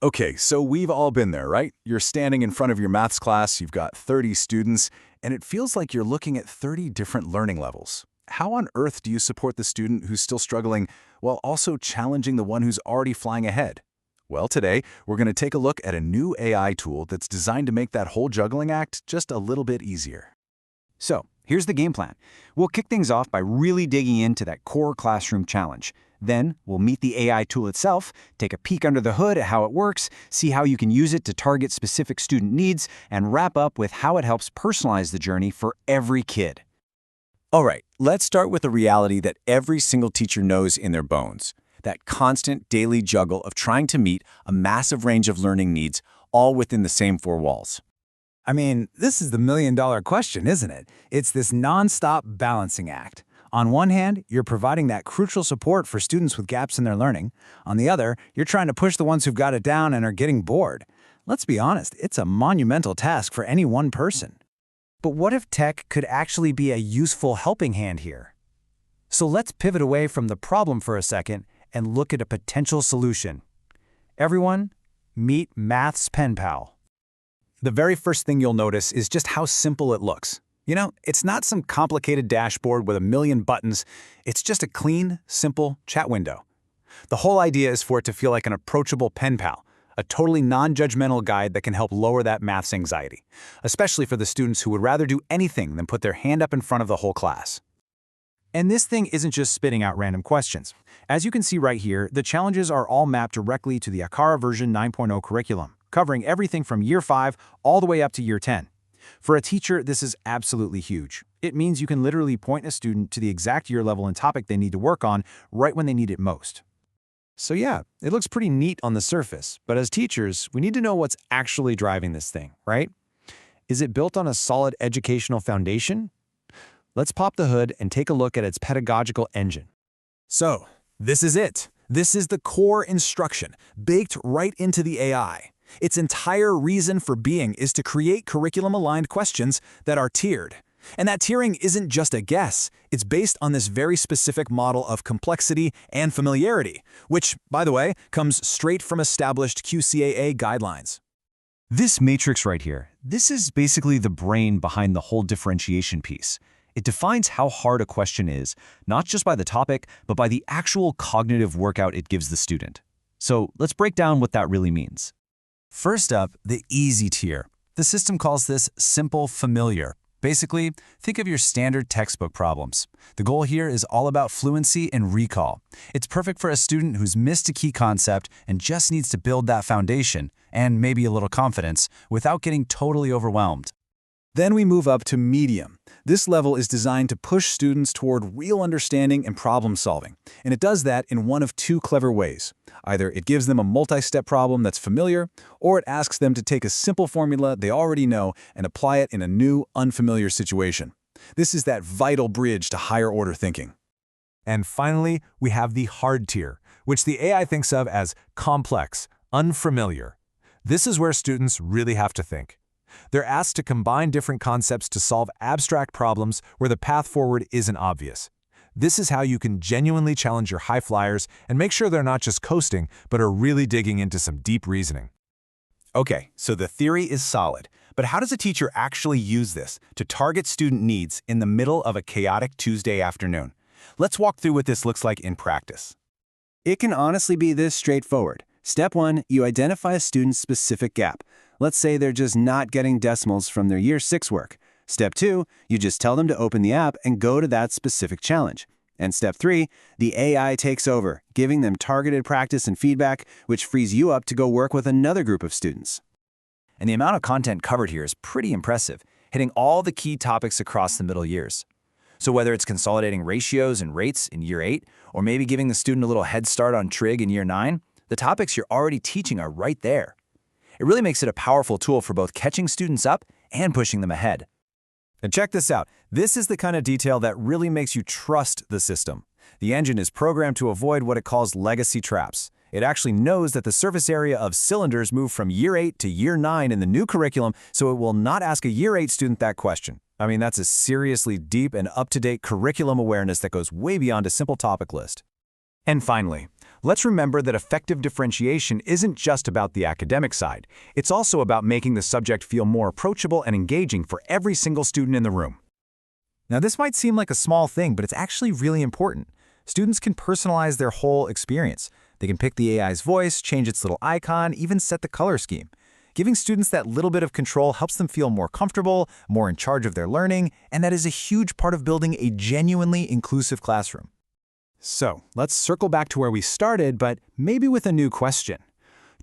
Okay, so we've all been there, right? You're standing in front of your maths class, you've got 30 students, and it feels like you're looking at 30 different learning levels. How on earth do you support the student who's still struggling while also challenging the one who's already flying ahead? Well, today, we're going to take a look at a new AI tool that's designed to make that whole juggling act just a little bit easier. So, here's the game plan. We'll kick things off by really digging into that core classroom challenge. Then, we'll meet the AI tool itself, take a peek under the hood at how it works, see how you can use it to target specific student needs, and wrap up with how it helps personalize the journey for every kid. All right, let's start with the reality that every single teacher knows in their bones. That constant daily juggle of trying to meet a massive range of learning needs, all within the same four walls. I mean, this is the million-dollar question, isn't it? It's this nonstop balancing act. On one hand, you're providing that crucial support for students with gaps in their learning. On the other, you're trying to push the ones who've got it down and are getting bored. Let's be honest, it's a monumental task for any one person. But what if tech could actually be a useful helping hand here? So let's pivot away from the problem for a second and look at a potential solution. Everyone, meet Maths Penpal. The very first thing you'll notice is just how simple it looks. You know, it's not some complicated dashboard with a million buttons. It's just a clean, simple chat window. The whole idea is for it to feel like an approachable pen pal, a totally non-judgmental guide that can help lower that maths anxiety, especially for the students who would rather do anything than put their hand up in front of the whole class. And this thing isn't just spitting out random questions. As you can see right here, the challenges are all mapped directly to the ACARA version 9.0 curriculum, covering everything from Year 5 all the way up to Year 10. For a teacher, this is absolutely huge. It means you can literally point a student to the exact year level and topic they need to work on right when they need it most. So yeah, it looks pretty neat on the surface, but as teachers, we need to know what's actually driving this thing, right? Is it built on a solid educational foundation? Let's pop the hood and take a look at its pedagogical engine. So, this is it. This is the core instruction, baked right into the AI. Its entire reason for being is to create curriculum-aligned questions that are tiered. And that tiering isn't just a guess. It's based on this very specific model of complexity and familiarity, which, by the way, comes straight from established QCAA guidelines. This matrix right here, this is basically the brain behind the whole differentiation piece. It defines how hard a question is, not just by the topic, but by the actual cognitive workout it gives the student. So let's break down what that really means. First up, the easy tier. The system calls this simple familiar. Basically, think of your standard textbook problems. The goal here is all about fluency and recall. It's perfect for a student who's missed a key concept and just needs to build that foundation, and maybe a little confidence, without getting totally overwhelmed. Then we move up to medium. This level is designed to push students toward real understanding and problem solving, and it does that in one of two clever ways. Either it gives them a multi-step problem that's familiar, or it asks them to take a simple formula they already know and apply it in a new, unfamiliar situation. This is that vital bridge to higher-order thinking. And finally, we have the hard tier, which the AI thinks of as complex, unfamiliar. This is where students really have to think. They're asked to combine different concepts to solve abstract problems where the path forward isn't obvious. This is how you can genuinely challenge your high flyers and make sure they're not just coasting, but are really digging into some deep reasoning. Okay, so the theory is solid, but how does a teacher actually use this to target student needs in the middle of a chaotic Tuesday afternoon? Let's walk through what this looks like in practice. It can honestly be this straightforward. Step 1, you identify a student's specific gap. Let's say they're just not getting decimals from their Year 6 work. Step 2, you just tell them to open the app and go to that specific challenge. And Step 3, the AI takes over, giving them targeted practice and feedback, which frees you up to go work with another group of students. And the amount of content covered here is pretty impressive, hitting all the key topics across the middle years. So whether it's consolidating ratios and rates in Year 8, or maybe giving the student a little head start on trig in Year 9, the topics you're already teaching are right there. It really makes it a powerful tool for both catching students up and pushing them ahead. And check this out. This is the kind of detail that really makes you trust the system. The engine is programmed to avoid what it calls legacy traps. It actually knows that the surface area of cylinders moved from Year 8 to Year 9 in the new curriculum, so it will not ask a Year 8 student that question. I mean, that's a seriously deep and up-to-date curriculum awareness that goes way beyond a simple topic list. And finally, Let's remember that effective differentiation isn't just about the academic side. It's also about making the subject feel more approachable and engaging for every single student in the room. Now, this might seem like a small thing, but it's actually really important. Students can personalize their whole experience. They can pick the AI's voice, change its little icon, even set the color scheme. Giving students that little bit of control helps them feel more comfortable, more in charge of their learning, and that is a huge part of building a genuinely inclusive classroom. So, let's circle back to where we started, but maybe with a new question.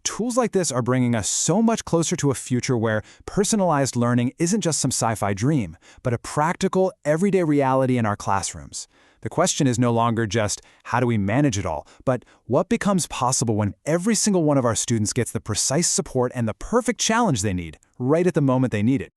Tools like this are bringing us so much closer to a future where personalized learning isn't just some sci-fi dream, but a practical, everyday reality in our classrooms. The question is no longer just, how do we manage it all, but what becomes possible when every single one of our students gets the precise support and the perfect challenge they need, right at the moment they need it?